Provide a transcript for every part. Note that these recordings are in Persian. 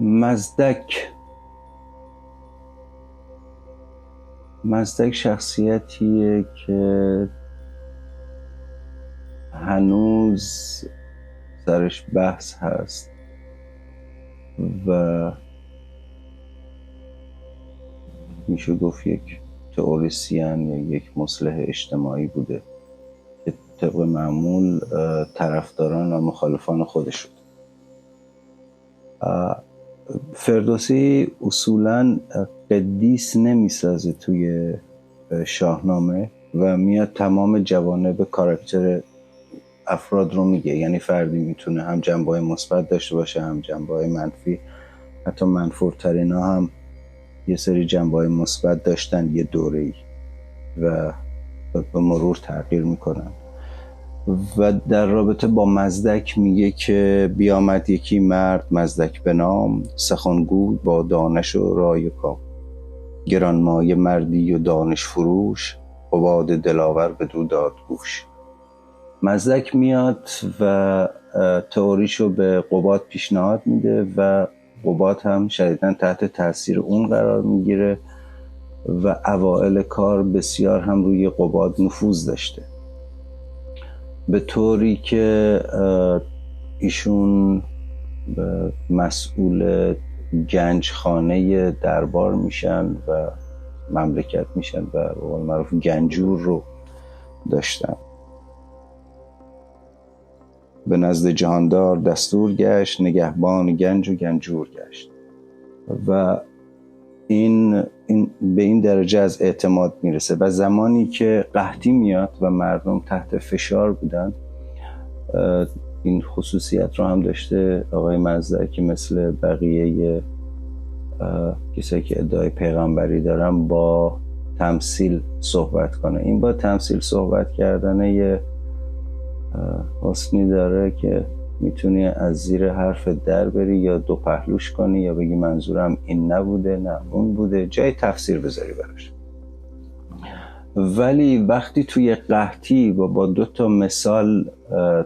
مزدک شخصیتیه که هنوز سرش بحث هست و میشه گفت یک تئوریسین یا یک مصلح اجتماعی بوده که طبق معمول طرفداران و مخالفان خودش بود. فردوسی اصولاً قدیس نمیسازه توی شاهنامه و میاد تمام جوانب کاراکتر افراد رو میگه، یعنی فردی میتونه هم جنبه‌های مثبت داشته باشه هم جنبه‌های منفی، حتی منفورترین ها هم یه سری جنبه‌های مثبت داشتن یه دوره‌ای و به مرور تغییر میکنن. و در رابطه با مزدک میگه که بیامد یکی مرد مزدک به نام، سخنگوی با دانش و رای و کام، گرانمایه مردی و دانش فروش، قباد دلاور بدو داد گوش. مزدک میاد و تئوریشو به قباد پیشنهاد میده و قباد هم شدیداً تحت تاثیر اون قرار میگیره و اوائل کار بسیار هم روی قباد نفوذ داشته، به طوری که ایشون مسئول گنجخانه دربار میشن و مملکت میشن و به قول معروف گنجور رو داشتن. به نزد جهاندار دستور گشت، نگهبان گنج و گنجور گشت. و این به این درجه از اعتماد میرسه و زمانی که قحطی میاد و مردم تحت فشار بودن، این خصوصیت رو هم داشته آقای مزدک که مثل بقیه کسایی که ادعای پیغمبری دارن با تمثیل صحبت کنه. این با تمثیل صحبت کردن یه حسنی داره که میتونی از زیر حرف در بری یا دو پهلوش کنی یا بگی منظورم این نبوده نه اون بوده، جای تفسیر بذاری براش. ولی وقتی توی قحطی با 2 مثال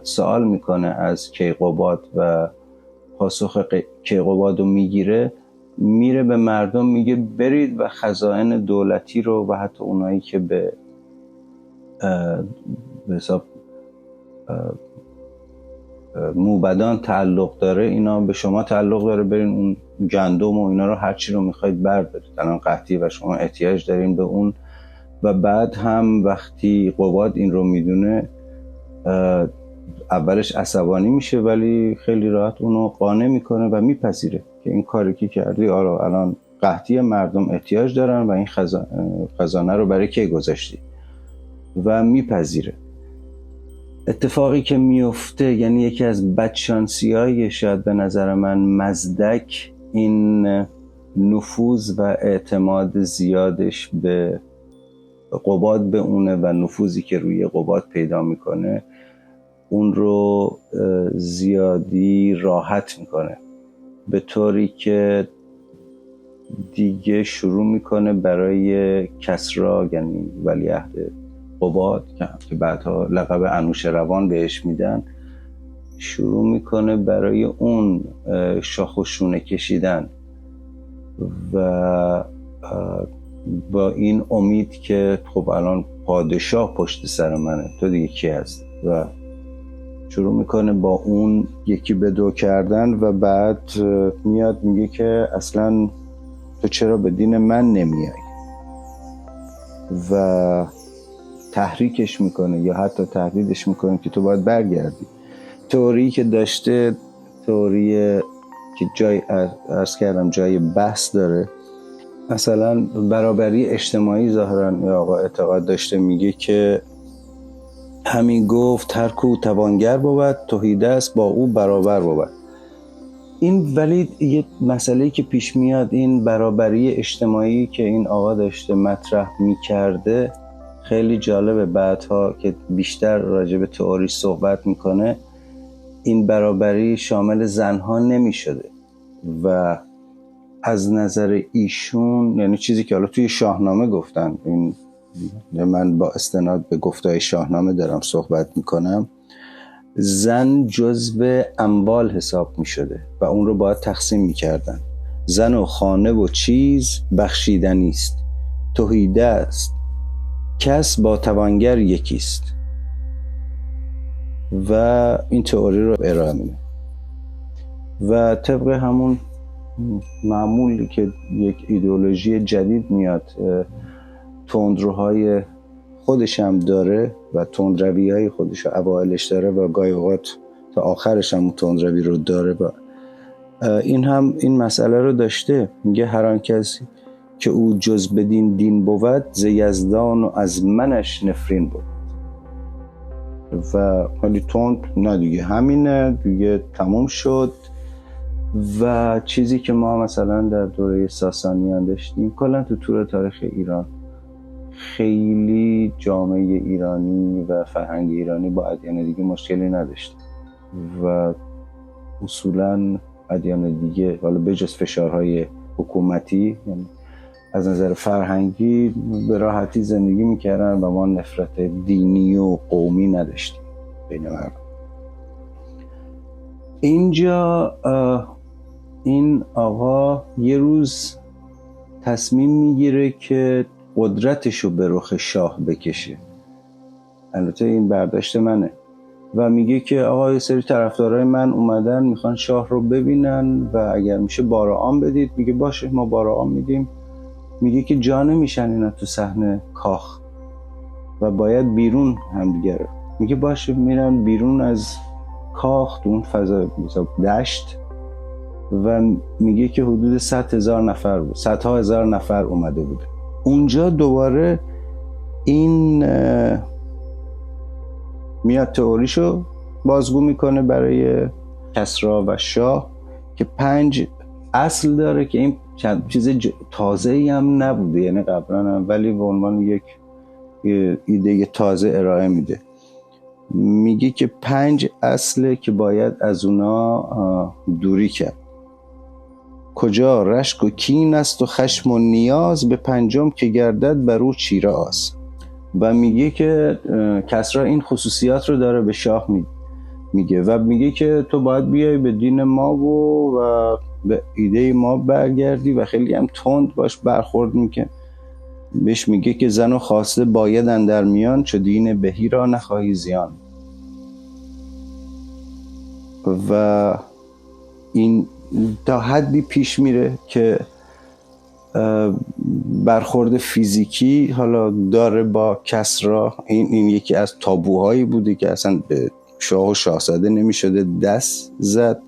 سوال میکنه از کیقباد و پاسخ کیقباد رو میگیره، میره به مردم میگه برید و خزائن دولتی رو و حتی اونایی که به حساب موبدان تعلق داره، اینا به شما تعلق داره، برین اون گندم و اینا رو هرچی رو میخواید بردارید، الان قحطی و شما احتیاج دارین به اون. و بعد هم وقتی قباد این رو میدونه اولش عصبانی میشه ولی خیلی راحت اونو قانع میکنه و میپذیره که این کاری که کردی آره الان قحطی مردم احتیاج دارن و این خزانه رو برای کی گذاشتی و میپذیره. اتفاقی که میفته یعنی یکی از بدشانسی‌های شاید به نظر من مزدک این نفوذ و اعتماد زیادش به قباد به اونه و نفوذی که روی قباد پیدا میکنه اون رو زیادی راحت میکنه، به طوری که دیگه شروع میکنه برای کسری یعنی ولیعهد قباد که بعدها لقب انوشروان بهش میدن، شروع میکنه برای اون شاخ و شونه کشیدن و با این امید که خب الان پادشاه پشت سر منه تو دیگه کی هست، و شروع میکنه با اون یکی به دو کردن و بعد میاد میگه که اصلا تو چرا به دین من نمیای و تحریکش میکنه یا حتی تهدیدش میکنه که تو باید برگردی. تئوری که داشته تئوری که جای عرض کردم جای بحث داره، مثلا برابری اجتماعی ظاهرا یا آقا اعتقاد داشته، میگه که همین گفت هر کو توانگر بود تهیده است با او برابر بود. این ولی یه مسئله‌ای که پیش میاد، این برابری اجتماعی که این آقا داشته مطرح میکرده خیلی جالبه. بعدها که بیشتر راجع به تئوری صحبت میکنه این برابری شامل زنها نمیشده و از نظر ایشون یعنی چیزی که حالا توی شاهنامه گفتن، این من با استناد به گفته‌های شاهنامه دارم صحبت میکنم، زن جزو اموال حساب می شده و اون رو باید تقسیم می کردن. زن و خانه و چیز بخشیدنی است، تهیده است، کس با توانگر یکیست. و این تئوری رو ارائه میده و طبق همون معمولی که یک ایدئولوژی جدید میاد تندروهای خودش هم داره و تندروی‌های خودش اوایلش داره و گاهی اوقات تا آخرش هم تندروی رو داره و این هم این مسئله رو داشته. میگه هر آن کسی که او جز بدین دین بود، ز یزدان و از منش نفرین بود. و خیلی تند نه دیگه، همینه دیگه، تموم شد. و چیزی که ما مثلا در دوره ساسانیان داشتیم، کلا تو طول تاریخ ایران خیلی جامعه ایرانی و فرهنگ ایرانی با ادیان دیگه مشکلی نداشت و اصولا ادیان دیگه حالا بجز فشارهای حکومتی، یعنی از نظر فرهنگی به راحتی زندگی میکردن و ما نفرت دینی و قومی نداشتیم بین مردم. اینجا این آقا یه روز تصمیم میگیره که قدرتشو به رخ شاه بکشه. البته این برداشت منه و میگه که آقا یه سری طرفدارای من اومدن میخوان شاه رو ببینن و اگر میشه بارعام بدید. میگه باشه ما بارعام میدیم. میگه که جا نمیشن اینا تو صحنه کاخ و باید بیرون هم دیگه رو. میگه باشه میرن بیرون از کاخ تو اون فضا دشت و میگه که حدود 100,000 نفر بود، 100,000 نفر اومده بوده. اونجا دوباره این میاد تئوریشو بازگو میکنه برای کسری و شاه که 5 اصل داره که این چیز تازه‌ای هم نبوده، یعنی قبلا هم، ولی به عنوان یک ایده تازه ارائه میده. میگه که 5 اصله که باید از اونا دوری کرد. کجا رشک و کین است و خشم و نیاز، به 5م که گردد بر او چیره آز. و میگه که کسری این خصوصیات رو داره به شاه میگه و میگه که تو باید بیای به دین ما و به ایده ما برگردی و خیلی هم تند باش برخورد میکنه. بهش میگه که زن و خواسته باید اندر میان، چو دین بهی را نخواهی زیان. و این تا حدی پیش میره که برخورد فیزیکی حالا داره با کسری. این یکی از تابوهایی بوده که اصلا به شاه و شاهزاده نمیشده دست زد.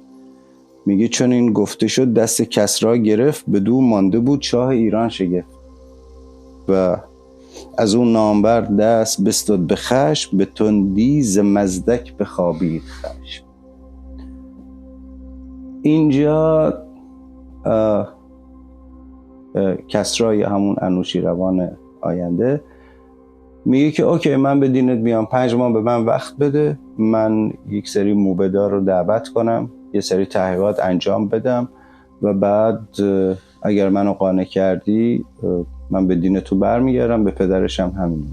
میگه چون این گفته شد دست کسری گرفت، بدو مانده بود شاه ایران شگفت. و از اون نامبر دست بستد به خشم، به تندی ز مزدک بخوابید خشم. اینجا کسری همون انوشیروان آینده میگه که اوکی من به دینت بیام، 5 ماه به من وقت بده، من یک سری موبدار رو دعوت کنم، یه سری تحقیقات انجام بدم و بعد اگر منو قانع کردی من به دین تو برمیگردم. به پدرش هم همین.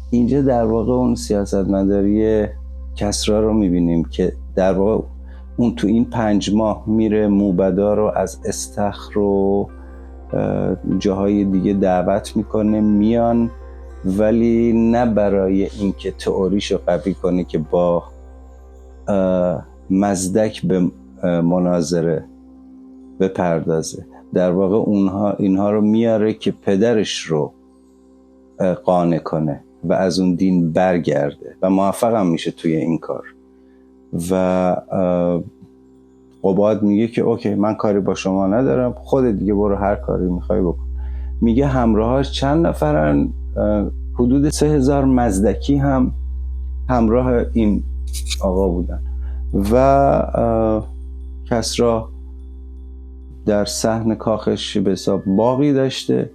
اینجا در واقع اون سیاستمداری کسری رو میبینیم که در واقع اون تو این 5 ماه میره موبدا رو از استخر و جاهای دیگه دعوت میکنه میان، ولی نه برای اینکه تئوریشو قوی کنه که با مزدک به مناظره بپردازه. در واقع اینها رو میاره که پدرش رو قانع کنه و از اون دین برگرده و موفق هم میشه توی این کار. و قباد میگه که اوکی من کاری با شما ندارم، خود دیگه برو هر کاری میخوای بکن. میگه همراهاش چند نفرن؟ حدود 3,000 مزدکی هم همراه این آقا بودن. و کسری در صحن کاخش به حساب باقی داشته،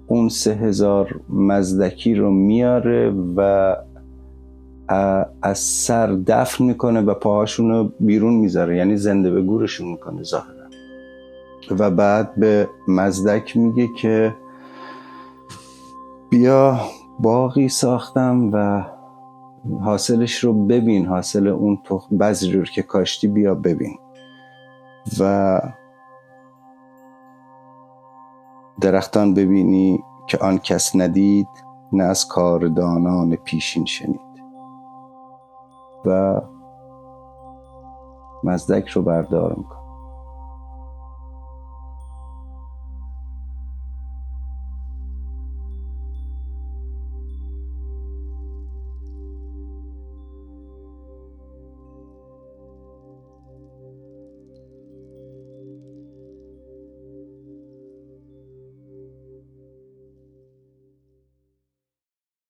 اون 3,000 مزدکی رو میاره و از سر دفن میکنه و پاهاشون رو بیرون میذاره، یعنی زنده به گورشون میکنه ظاهرا. و بعد به مزدک میگه که بیا باغی ساختم و حاصلش رو ببین، حاصل اون بذری رو که کاشتی بیا ببین. و درختان ببینی که آن کس ندید، نه از کاردانان پیشین شنید. و مزدک رو بردار میکن.